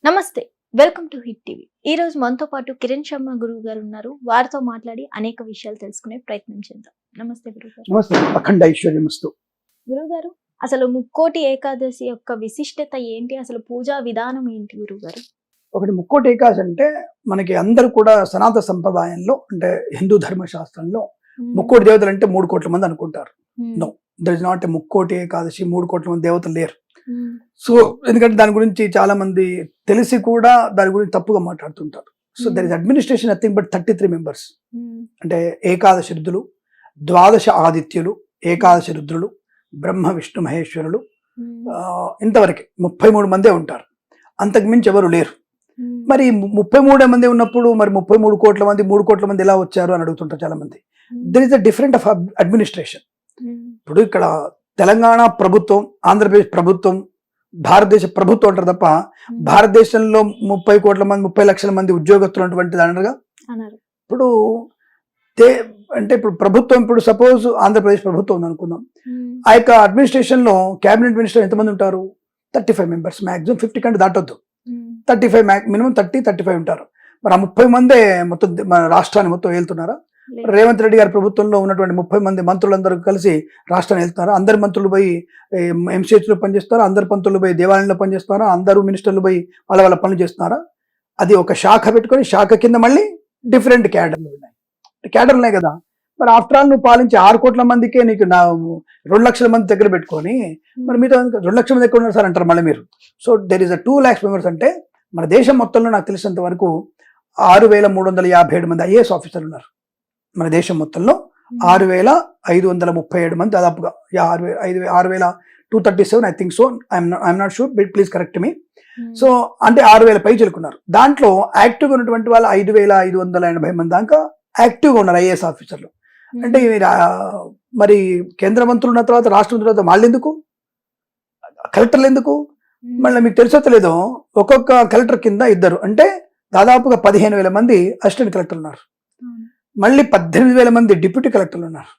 నమస్తే. Welcome to hit TV. ఈ రోజు మనతో పాటు కిరణ్ శర్మ గురువు గారు ఉన్నారు. వారితో మాట్లాడి అనేక విషయాలు తెలుసుకునే ప్రయత్నం చేద్దాం. నమస్తే గురువు గారు. నమస్తే. అఖండ ఐశ్వర్యమస్తు. గురువు గారు, అసలు ముక్కోటి ఏకాదశి యొక్క విశిష్టత ఏంటి? అసలు పూజా విధానం ఏంటి గురువు గారు? ఒకటి ముక్కోటి ఏకాదశి అంటే మనకి అందరూ కూడా సనాతన సంప్రదాయంలో అంటే హిందూ ధర్మశాస్త్రంలో ముక్కోటి దేవతలు అంటే 3 కోట్ల మంది అనుకుంటారు. No, there is not a Mukkoti Ekadashi 3 కోట్ల మంది దేవతలు లేరు. సో ఎందుకంటే దాని గురించి చాలా మంది తెలిసి కూడా దాని గురించి తప్పుగా మాట్లాడుతుంటారు. So there is administration nothing but 33 members. అంటే ఏకాదశి రుద్రులు, ద్వాదశ ఆదిత్యులు, ఏకాదశి రుద్రులు, బ్రహ్మ విష్ణు మహేశ్వరులు, ఇంతవరకు 33 మందే ఉంటారు. అంతకు మించి ఎవరు లేరు. మరి 33 మంది ఉన్నప్పుడు మరి 33 కోట్ల మంది 3 కోట్ల మంది ఎలా వచ్చారు అని అడుగుతుంటారు చాలా మంది. There is a different of administration. ఇప్పుడు ఇక్కడ తెలంగాణ ప్రభుత్వం, ఆంధ్రప్రదేశ్ ప్రభుత్వం, భారతదేశ ప్రభుత్వం అంటారు తప్ప భారతదేశంలో 30 కోట్ల మంది 30 లక్షల మంది ఉద్యోగస్తులు ఉన్నటువంటిది అనగా ఇప్పుడు అంటే ఇప్పుడు ప్రభుత్వం, ఇప్పుడు సపోజ్ ఆంధ్రప్రదేశ్ ప్రభుత్వం ఉంది అనుకుందాం. ఆ యొక్క అడ్మినిస్ట్రేషన్ లో క్యాబినెట్ మినిస్టర్ ఎంతమంది ఉంటారు? 35 మెంబర్స్. మాక్సిమం 50 కంటే దాటొద్దు. 35 మినిమం 30-35 ఉంటారు. మరి ఆ 30 మందే మొత్తం మన రాష్ట్రాన్ని మొత్తం వెళ్తున్నారా? రేవంత్ రెడ్డి గారి ప్రభుత్వంలో ఉన్నటువంటి 30 మంది మంత్రులందరూ కలిసి రాష్ట్రాన్ని వెళ్తున్నారు. అందరు మంత్రులు పోయి ఎంసీహెచ్లో పనిచేస్తారా? అందరు మంత్రులు పోయి దేవాలయంలో పనిచేస్తారా? అందరూ మినిస్టర్లు పోయి వాళ్ళ పనులు చేస్తున్నారా? అది ఒక శాఖ పెట్టుకొని శాఖ కింద మళ్ళీ డిఫరెంట్ క్యాడర్లు ఉన్నాయి. క్యాడర్లు ఉన్నాయి కదా. మరి ఆఫ్టర్ ఆల్ నువ్వు పాలించి 6 కోట్ల మందికే నీకు 2 లక్షల మంది దగ్గర పెట్టుకొని మరి మీతో 2 లక్షల మంది ఎక్కడ ఉన్నారు సార్ అంటారు మళ్ళీ మీరు. So there is 2 lakhs members. అంటే మన దేశం మొత్తంలో నాకు తెలిసినంత వరకు 6,357 మంది ఐఏఎస్ ఆఫీసర్లు ఉన్నారు. మన దేశం మొత్తంలో 6,537 మంది దాదాపుగా 6,237 I think so. I'm not sure, please correct me. So అంటే 6,000 పై చెలుకున్నారు. దాంట్లో యాక్టివ్గా ఉన్నటువంటి వాళ్ళు 5,580 మంది దాకా యాక్టివ్గా ఉన్నారు ఐఏఎస్ ఆఫీసర్లు. అంటే మరి కేంద్ర మంత్రులు ఉన్న తర్వాత రాష్ట్ర మంత్రుల తర్వాత వాళ్ళు ఎందుకు, కలెక్టర్లు ఎందుకు? మళ్ళీ మీకు తెలిసొత్తలేదో ఒక్కొక్క కలెక్టర్ కింద 2 అంటే దాదాపుగా 15,000 మంది అసిస్టెంట్ కలెక్టర్లు ఉన్నారు. మళ్ళీ 18,000 మంది డిప్యూటీ కలెక్టర్లు ఉన్నారు.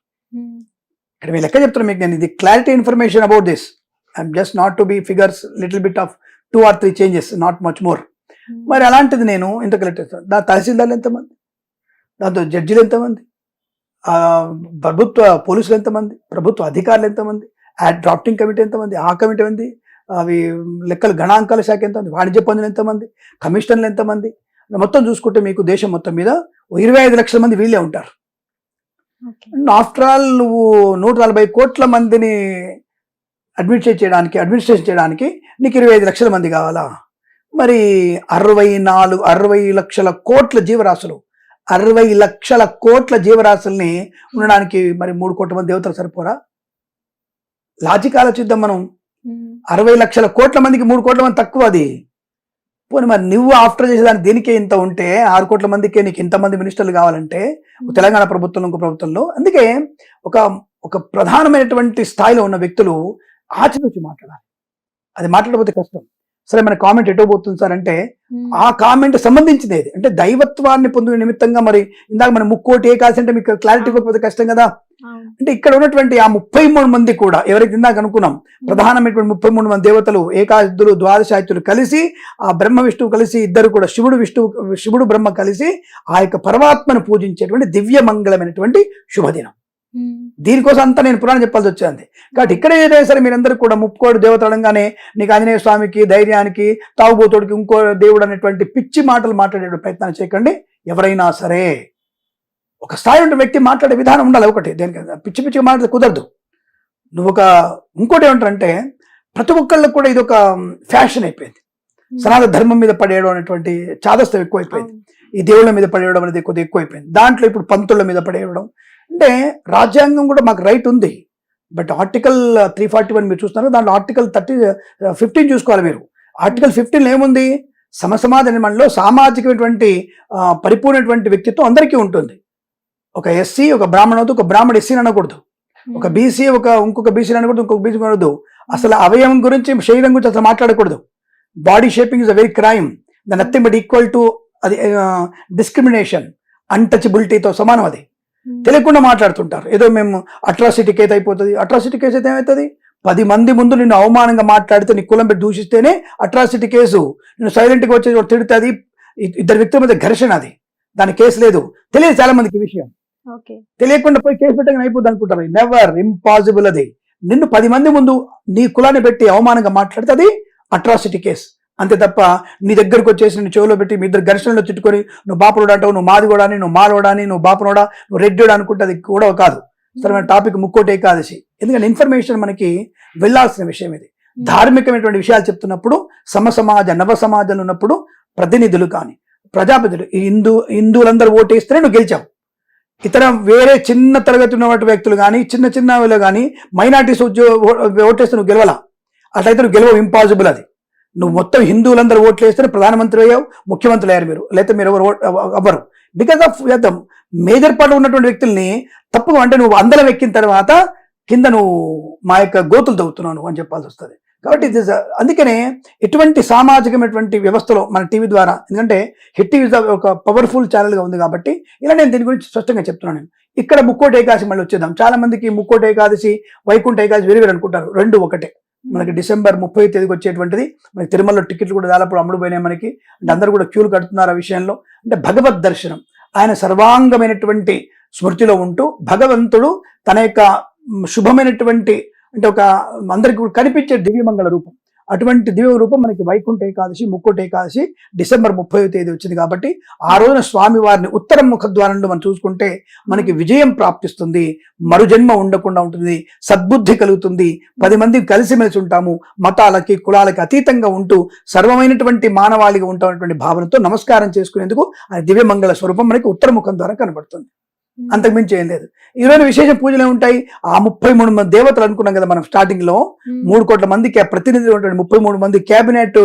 ఇక్కడ మీరు లెక్క చెప్తున్నా మీకు నేను. ఇది clarity information about this. I'm just not to be figures, little bit of 2 or 3 changes, not much more. మరి అలాంటిది నేను ఇంత కలెక్టర్, తహసీల్దార్లు ఎంతమంది, దాంతో జడ్జిలు ఎంతమంది, ప్రభుత్వ పోలీసులు ఎంతమంది, ప్రభుత్వ అధికారులు ఎంతమంది, డ్రాఫ్టింగ్ కమిటీ ఎంతమంది, ఆ కమిటీ ఎంతమంది, అవి లెక్కలు గణాంకాల శాఖ ఎంతమంది, వాణిజ్య పన్నులు ఎంతమంది, కమిషనర్లు ఎంతమంది, మొత్తం చూసుకుంటే మీకు దేశం మొత్తం మీద 25 లక్షల మంది వీళ్ళే ఉంటారు. ఆఫ్టర్ ఆల్ నువ్వు 140 కోట్ల మందిని అడ్మినిస్ట్రేషన్ చేయడానికి నీకు 25 లక్షల మంది కావాలా? మరి 60 లక్షల కోట్ల జీవరాశులు, 60 లక్షల కోట్ల జీవరాశుల్ని ఉండడానికి మరి 3 కోట్ల మంది దేవతలు సరిపోరా? లాజిక్ ఆలోచిద్దాం మనం. 60 లక్షల కోట్ల మందికి 3 కోట్ల మంది తక్కువ. అది పోనీ మరి నువ్వు ఆఫ్టర్ చేసేదానికి దీనికే ఇంత ఉంటే 6 కోట్ల మందికే నీకు ఇంతమంది మినిస్టర్లు కావాలంటే తెలంగాణ ప్రభుత్వంలో ఇంకో ప్రభుత్వంలో. అందుకే ఒక ప్రధానమైనటువంటి స్థాయిలో ఉన్న వ్యక్తులు ఆచితూచి మాట్లాడాలి. అది మాట్లాడకపోతే కష్టం. సరే మన కామెంట్ ఎటో పోతుంది సార్ అంటే ఆ కామెంట్ సంబంధించింది ఏది అంటే దైవత్వాన్ని పొందిన నిమిత్తంగా. మరి ఇందాక మనం ముక్కోటి ఏకాదశి అంటే మీకు క్లారిటీ ఇవ్వకపోతే కష్టం కదా. అంటే ఇక్కడ ఉన్నటువంటి ఆ 33 మంది కూడా ఎవరైతే ఇందాక అనుకున్నాం ప్రధానమైనటువంటి 33 మంది దేవతలు, ఏకాదశులు, ద్వాదశాదిత్యులు కలిసి, ఆ బ్రహ్మ విష్ణువు కలిసి, ఇద్దరు కూడా శివుడు బ్రహ్మ కలిసి ఆ యొక్క పరమాత్మను పూజించేటువంటి దివ్య మంగళమైనటువంటి శుభదినం. దీనికోసం అంతా నేను పురాణం చెప్పాల్సి వచ్చింది. కాబట్టి ఇక్కడ ఏదైనా సరే మీరందరూ కూడా 30 దేవతలు అనగానే నీకు ఆంజనేయ స్వామికి, ధైర్యానికి, తాగుబోతుడికి ఇంకో దేవుడు అనేటువంటి పిచ్చి మాటలు మాట్లాడే ప్రయత్నం చేయకండి. ఎవరైనా సరే ఒక స్థాయి ఉన్న వ్యక్తి మాట్లాడే విధానం ఉండాలి. ఒకటి దేనికైనా పిచ్చి మాటలు కుదరదు. నువ్వు ఇంకోటి ఏమంటారంటే ప్రతి ఒక్కళ్ళకు కూడా ఇది ఒక ఫ్యాషన్ అయిపోయింది. సనాతన ధర్మం మీద పడేయడం అనేటువంటి చాదస్తం ఎక్కువైపోయింది. ఈ దేవుళ్ళ మీద పడేయడం అనేది కొద్దిగా ఎక్కువైపోయింది. దాంట్లో ఇప్పుడు పంతుల మీద పడేయడం అంటే రాజ్యాంగం కూడా మాకు రైట్ ఉంది. బట్ ఆర్టికల్ 341 మీరు చూస్తున్నారు, దాంట్లో ఆర్టికల్ 15 చూసుకోవాలి మీరు. ఆర్టికల్ 15 ఏముంది? సమసమాజ నిర్మాణంలో సామాజికమైనటువంటి పరిపూర్ణటువంటి వ్యక్తిత్వం అందరికీ ఉంటుంది. ఒక ఎస్సీ ఒక బ్రాహ్మణ, ఒక బ్రాహ్మణ ఎస్సీని అనకూడదు, ఒక బీసీ ఇంకొక బీసీని అనకూడదు, ఇంకొక బీసీ అనకూడదు. అసలు అవయవం గురించి, శరీరం గురించి అసలు మాట్లాడకూడదు. Body shaping is a very crime. The nothing but equal to అది డిస్క్రిమినేషన్, అన్టచబిలిటీతో సమానం. అది తెలియకుండా మాట్లాడుతుంటారు. ఏదో మేము అట్రాసిటీ కేసు అయిపోతుంది. అట్రాసిటీ కేసు అయితే ఏమవుతుంది? 10 మంది ముందు నిన్ను అవమానంగా మాట్లాడితే నీ కులం పెట్టి దూషిస్తేనే అట్రాసిటీ కేసు. నేను సైలెంట్గా వచ్చేది తిడితే అది ఇద్దరు వ్యక్తుల మధ్య ఘర్షణ, అది దాని కేసు లేదు. తెలియదు చాలా మందికి ఈ విషయం. తెలియకుండా పోయి కేసు పెట్టగానే అయిపోద్ది అనుకుంటారు. Never, impossible. అది నిన్ను 10 మంది ముందు నీ కులాన్ని పెట్టి అవమానంగా మాట్లాడితే అది అట్రాసిటీ కేసు, అంతే తప్ప నీ దగ్గరకు వచ్చేసి నిన్ను చెవులో పెట్టి మీ ఇద్దరు ఘర్షణలో తిట్టుకొని నువ్వు బాపనోడా అంటావు, నువ్వు మాదిగోడాని, నువ్వు మాలోడాని, నువ్వు బాపనోడా, నువ్వు రెడ్డిోడా అనుకుంటే అది కూడా కాదు. సరే, మన టాపిక్ ముక్కోటి ఏకాదశి. ఎందుకంటే ఇన్ఫర్మేషన్ మనకి వెళ్ళాల్సిన విషయం ఇది. ధార్మికమైనటువంటి విషయాలు చెప్తున్నప్పుడు సమసమాజ నవ సమాజంలో ఉన్నప్పుడు ప్రతినిధులు కానీ ప్రజాప్రతినిధులు హిందువులందరూ ఓటేస్తేనే నువ్వు గెలిచావు. ఇతర వేరే చిన్న తరగతి ఉన్నటువంటి వ్యక్తులు కానీ చిన్న కానీ మైనార్టీస్ ఓటేస్తే నువ్వు గెలవాలా? అట్లయితే నువ్వు గెలవవు, ఇంపాసిబుల్. అది నువ్వు మొత్తం హిందువులందరూ ఓట్లు వేస్తేనే ప్రధానమంత్రి అయ్యావు, ముఖ్యమంత్రులు అయ్యారు మీరు, లేకపోతే మీరు ఎవరు అవ్వరు. బికాస్ ఆఫ్ మేజర్ పార్ట్ ఉన్నటువంటి వ్యక్తుల్ని తప్పుగా అంటే నువ్వు అందరం ఎక్కిన తర్వాత కింద నువ్వు మా యొక్క గోతులు తవ్వుతున్నావు అని చెప్పాల్సి వస్తుంది. కాబట్టి అందుకనే ఎటువంటి సామాజికమైనటువంటి వ్యవస్థలో మన టీవీ ద్వారా, ఎందుకంటే హిట్ టీవీ ఒక పవర్ఫుల్ ఛానల్గా ఉంది కాబట్టి ఇలా నేను దీని గురించి స్పష్టంగా చెప్తున్నాను. నేను ఇక్కడ ముక్కోటి ఏకాదశి మళ్ళీ వచ్చేద్దాం. చాలా మందికి ముక్కోటి ఏకాదశి, వైకుంఠ ఏకాదశి వేరు వేరు అనుకుంటారు. రెండు ఒకటే. మనకి డిసెంబర్ 30వ తేదీకి వచ్చేటువంటిది. మనకి తిరుమలలో టికెట్లు కూడా దాదాపు అమ్ముడుపోయినాయి మనకి. అంటే అందరూ కూడా క్యూలు కడుతున్నారు ఆ విషయంలో. అంటే భగవద్ దర్శనం, ఆయన సర్వాంగమైనటువంటి స్మృతిలో ఉంటూ భగవంతుడు తన యొక్క శుభమైనటువంటి అంటే ఒక అందరికి కనిపించే దివ్యమంగళ రూపం, అటువంటి దివ్య రూపం మనకి వైకుంఠ ఏకాదశి, ముక్కోటి ఏకాదశి డిసెంబర్ 30వ తేదీ వచ్చింది. కాబట్టి ఆ రోజున స్వామి వారిని ఉత్తరం ముఖద్వారంలో మనం చూసుకుంటే మనకి విజయం ప్రాప్తిస్తుంది, మరుజన్మ ఉండకుండా ఉంటుంది, సద్బుద్ధి కలుగుతుంది, 10 మంది కలిసిమెలిసి ఉంటాము, మతాలకి కులాలకి అతీతంగా ఉంటూ సర్వమైనటువంటి మానవాళిగా ఉంటామనేటువంటి భావనతో నమస్కారం చేసుకునేందుకు ఆ దివ్యమంగళ స్వరూపం మనకి ఉత్తర ముఖం ద్వారా కనబడుతుంది. అంతకుమించి ఏం లేదు. ఈరోజు విశేష పూజలు ఉంటాయి. ఆ 33 మంది దేవతలు అనుకున్నాం కదా మనం స్టార్టింగ్ లో. 3 కోట్ల మందికి ప్రతినిధులు ఉంటాడు. 33 మంది క్యాబినెట్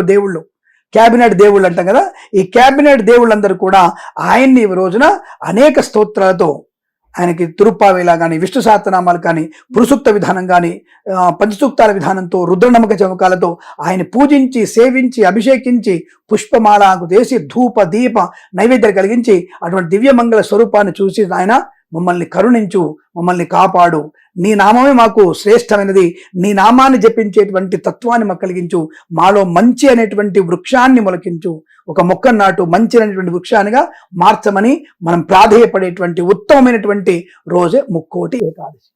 దేవుళ్ళు అంటాం కదా. ఈ క్యాబినెట్ దేవుళ్ళందరూ కూడా ఆయన్ని ఈ రోజున అనేక స్తోత్రాలతో, ఆయనకి తిరుప్పావేలా కానీ, విష్ణు సహస్రనామాలు కానీ, పురుసూక్త విధానం కానీ, పంచసూక్తాల విధానంతో, రుద్రనమ్మక చమకాలతో ఆయన పూజించి, సేవించి, అభిషేకించి, పుష్పమాలకు చేసి, ధూప దీప నైవేద్యం కలిగించి అటువంటి దివ్యమంగళ స్వరూపాన్ని చూసి, ఆయన మమ్మల్ని కరుణించు, మమ్మల్ని కాపాడు, నీ నామమే మాకు శ్రేష్టమైనది, నీ నామాన్ని జపించేటువంటి తత్వాన్ని మాకు కలిగించు, మాలో మంచి అనేటువంటి వృక్షాన్ని మొలకించు, ఒక మొక్క నాటు మంచి అనేటువంటి వృక్షానిగా మార్చమని మనం ప్రాధేయపడేటువంటి ఉత్తమమైనటువంటి రోజే ముక్కోటి ఏకాదశి.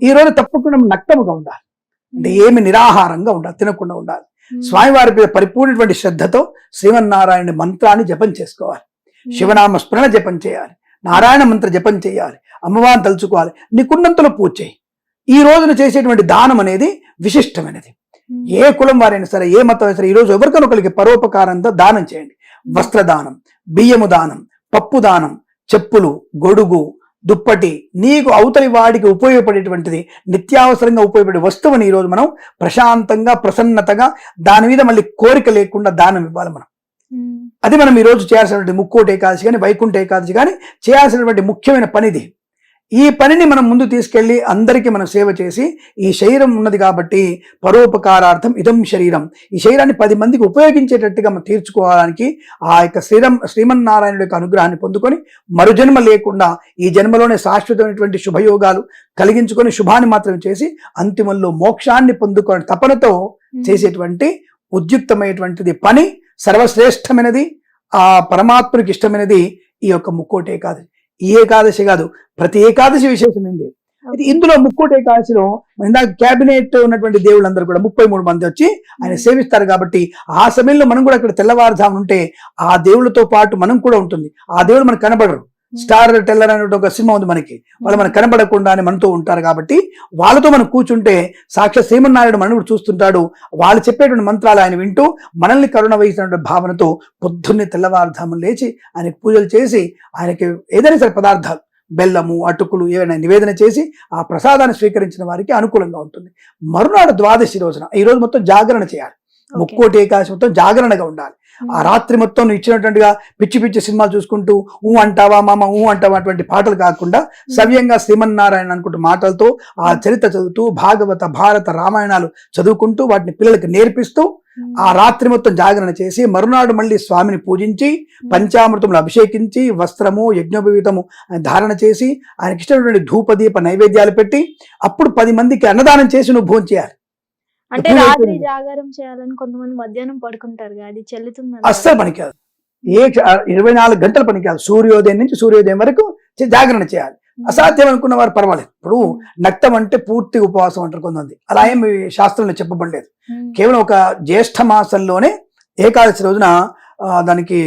ఈ రోజు తప్పకుండా నక్తముగా ఉండాలి. అంటే ఏమి నిరాహారంగా ఉండాలి, తినకుండా ఉండాలి. స్వామివారి మీద పరిపూర్ణటువంటి శ్రద్ధతో శ్రీమన్నారాయణ మంత్రాన్ని జపం చేసుకోవాలి, శివనామ స్మరణ జపం చేయాలి, నారాయణ మంత్ర జపం చేయాలి, అమ్మవారిని తలుచుకోవాలి, నీకున్నంతలో పూజ చేయి. ఈ రోజున చేసేటువంటి దానం అనేది విశిష్టమైనది. ఏ కులం వారైనా సరే, ఏ మతం అయినా సరే, ఈరోజు ఎవరికనొకరికి పరోపకారంతో దానం చేయండి. వస్త్రదానం, బియ్యము దానం, పప్పు దానం, చెప్పులు, గొడుగు, దుప్పటి, నీకు అవతలి వాడికి ఉపయోగపడేటువంటిది, నిత్యావసరంగా ఉపయోగపడే వస్తువుని ఈరోజు మనం ప్రశాంతంగా, ప్రసన్నతగా, దాని మీద మళ్ళీ కోరిక లేకుండా దానం ఇవ్వాలి మనం. అది మనం ఈరోజు చేయాల్సినటువంటి ముక్కోటి ఏకాదశి కానీ, వైకుంఠ ఏకాదశి కానీ చేయాల్సినటువంటి ముఖ్యమైన పనిది. ఈ పనిని మనం ముందు తీసుకెళ్లి అందరికీ మనం సేవ చేసి, ఈ శరీరం ఉన్నది కాబట్టి పరోపకారార్థం ఇదం శరీరం, ఈ శరీరాన్ని 10 మందికి ఉపయోగించేటట్టుగా మనం తీర్చుకోవడానికి ఆ యొక్క శ్రీమన్నారాయణుడి యొక్క అనుగ్రహాన్ని పొందుకొని మరుజన్మ లేకుండా ఈ జన్మలోనే శాశ్వతమైనటువంటి శుభయోగాలు కలిగించుకొని శుభాన్ని మాత్రం చేసి అంతిమంలో మోక్షాన్ని పొందుకోవడం తపనతో చేసేటువంటి ఉద్యుక్తమైనటువంటిది పని, సర్వశ్రేష్టమైనది, ఆ పరమాత్మనికి ఇష్టమైనది ఈ యొక్క ముక్కోటి ఏకాదశి. ఈ ఏకాదశి కాదు, ప్రతి ఏకాదశి విశేషమైంది. ఇందులో ముక్కోటి ఏకాదశిలో ఇందాక క్యాబినెట్ ఉన్నటువంటి దేవుళ్ళందరూ కూడా 33 మంది వచ్చి ఆయన సేవిస్తారు. కాబట్టి ఆ సమయంలో మనం కూడా అక్కడ తెల్లవారుజాము ఉంటే ఆ దేవుళ్ళతో పాటు మనం కూడా ఉంటుంది. ఆ దేవుడు మనకు కనబడరు. స్టార్ టెల్లర్ అనే ఒక సినిమా ఉంది మనకి, వాళ్ళు మనకు కనబడకుండానే మనతో ఉంటారు. కాబట్టి వాళ్ళతో మనం కూర్చుంటే సాక్షాత్ శ్రీమన్నారాయణ మనం కూడా చూస్తుంటాడు. వాళ్ళు చెప్పేటువంటి మంత్రాలు ఆయన వింటూ మనల్ని కరుణ వహిస్తున్నటువంటి భావనతో పొద్దున్నే తెల్లవారుజామున లేచి ఆయనకు పూజలు చేసి, ఆయనకి ఏదైనా సరే పదార్థాలు, బెల్లము, అటుకులు ఏవైనా నివేదన చేసి ఆ ప్రసాదాన్ని స్వీకరించిన వారికి అనుకూలంగా ఉంటుంది. మరునాడు ద్వాదశి రోజున, ఈ రోజు మొత్తం జాగరణ చేయాలి. ముక్కోటి ఏకాదశి మొత్తం జాగరణగా ఉండాలి. ఆ రాత్రి మొత్తం నువ్వు ఇచ్చినటువంటిగా పిచ్చి పిచ్చి సినిమాలు చూసుకుంటూ అంటావా మామ అంటావా అటువంటి పాటలు కాకుండా సవ్యంగా శ్రీమన్నారాయణ అనుకుంటూ మాటలతో ఆ చరిత్ర చదువుతూ భాగవత, భారత, రామాయణాలు చదువుకుంటూ వాటిని పిల్లలకి నేర్పిస్తూ ఆ రాత్రి మొత్తం జాగరణ చేసి మరునాడు మళ్ళీ స్వామిని పూజించి పంచామృతములు అభిషేకించి వస్త్రము, యజ్ఞోపవీతము ధారణ చేసి ఆయనకి ఇష్టమైనటువంటి ధూపదీప నైవేద్యాలు పెట్టి అప్పుడు 10 మందికి అన్నదానం చేసి నువ్వు భోజనం చేయాలి. అంటే పూజ రాత్రి అయిపోయింది. జాగారం చేయాలని కొంతమంది మధ్యాహ్నం పడుకుంటారు కదా, అది చెల్లుతుంది అస్సలు పనికాదు. 24 గంటలు పనికాదు. సూర్యోదయం నుంచి సూర్యోదయం వరకు జాగరణ చేయాలి. అసాధ్యం అనుకున్న వారు పర్వాలేదు. ఇప్పుడు నక్తం అంటే పూర్తి ఉపవాసం అంటారు కొంతమంది, అలా ఏమి శాస్త్రంలో చెప్పబడలేదు. కేవలం ఒక జ్యేష్ఠ మాసంలోనే ఏకాదశి రోజున దానికి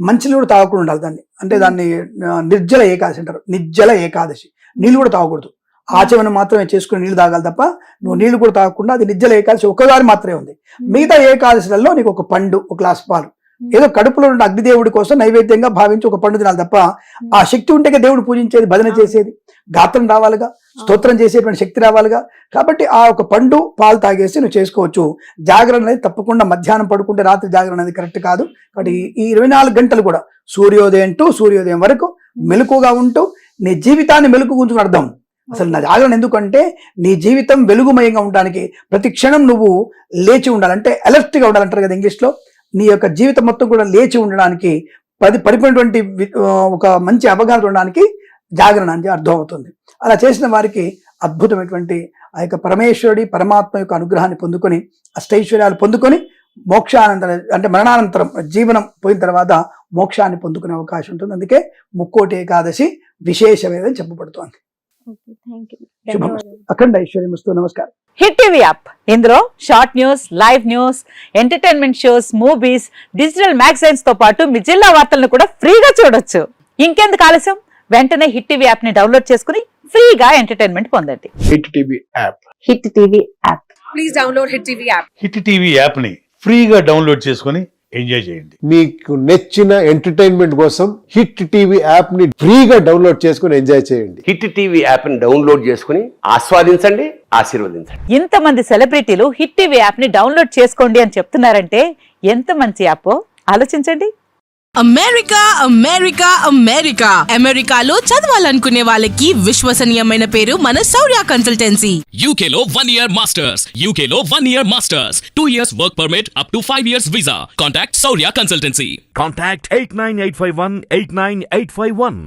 మంచినీళ్ళు కూడా తాగకుండా ఉండాలి. దాన్ని నిర్జల ఏకాదశి అంటారు. నిర్జల ఏకాదశి, నీళ్ళు కూడా తాగకూడదు. ఆచమనం మాత్రమే చేసుకుని నీళ్లు తాగాలి తప్ప నువ్వు నీళ్లు కూడా తాగకుండా, అది నిర్జల ఏకాదశి ఒక్కసారి మాత్రమే ఉంది. మిగతా ఏకాదశిలలో నీకు ఒక పండు, ఒక గ్లాస్ పాలు, ఏదో కడుపులో ఉన్న అగ్నిదేవుడి కోసం నైవేద్యంగా భావించి ఒక పండు తినాలి తప్ప, ఆ శక్తి ఉంటే దేవుడు పూజించేది, భజన చేసేది, గాత్రం రావాలిగా, స్తోత్రం చేసేటువంటి శక్తి రావాలిగా. కాబట్టి ఆ ఒక పండు పాలు తాగేసి నువ్వు చేసుకోవచ్చు. జాగరణ అనేది తప్పకుండా మధ్యాహ్నం పడుకుంటే రాత్రి జాగరణ అనేది కరెక్ట్ కాదు. కాబట్టి ఈ 24 గంటలు కూడా సూర్యోదయం టు సూర్యోదయం వరకు మెలకుగా ఉంటూ నీ జీవితాన్ని మెలుకు గుంచుకుని అర్థం. అసలు నా జాగరణ ఎందుకంటే నీ జీవితం వెలుగుమయంగా ఉండడానికి, ప్రతి క్షణం నువ్వు లేచి ఉండాలంటే అలర్ట్గా ఉండాలంటారు కదా ఇంగ్లీష్లో. నీ యొక్క జీవితం మొత్తం కూడా లేచి ఉండడానికి, పరిపూర్ణటువంటి ఒక మంచి అవగాహన ఉండడానికి జాగరణ అంటే అర్థం అవుతుంది. అలా చేసిన వారికి అద్భుతమైనటువంటి ఆ యొక్క పరమేశ్వరుడి పరమాత్మ యొక్క అనుగ్రహాన్ని పొందుకొని, అష్టైశ్వర్యాలు పొందుకొని, మోక్షానంతరం అంటే మరణానంతరం జీవనం పోయిన తర్వాత మోక్షాన్ని పొందుకునే అవకాశం ఉంటుంది. అందుకే ముక్కోటి ఏకాదశి విశేషమేదని చెప్పబడుతోంది. అఖండ ఐశ్వర్యమస్తు. నమస్కారం. హిట్ టీవీ యాప్, ఇందులో short news, live news, entertainment shows, movies, digital magazines తో పాటు మీ జిల్లా వార్తలను కూడా ఫ్రీగా చూడొచ్చు. ఇంకెందుకు ఆలస్యం, వెంటనే హిట్ టీవీ యాప్ ని డౌన్లోడ్ చేసుకుని ఫ్రీగా ఎంటర్టైన్మెంట్ పొందండి. Hit TV app. Hit TV app. Please download hit TV app. Hit TV app ని ఫ్రీగా డౌన్లోడ్ చేసుకుని ఎంజాయ్ చేయండి. మీకు నచ్చిన ఎంటర్టైన్మెంట్ కోసం హిట్ టీవీ యాప్ ని ఫ్రీగా డౌన్లోడ్ చేసుకుని ఎంజాయ్ చేయండి. హిట్ టీవీ యాప్ ని డౌన్లోడ్ చేసుకుని ఆస్వాదించండి, ఆశీర్వదించండి. ఇంతమంది సెలబ్రిటీలు హిట్ టీవీ యాప్ ని డౌన్లోడ్ చేసుకోండి అని చెప్తున్నారంటే ఎంత మంచి యాప్ ఆలోచించండి. అమెరికా అమెరికా అమెరికా అమెరికాలో చదవాలనుకునే వాళ్ళకి విశ్వసనీయమైన పేరు మన శౌర్య కన్సల్టెన్సీ. UK లో 1 year masters. UK లో 1 year masters. 2 years work permit up to 5 years visa. Contact Saurya Consultancy. Contact 89851 89851.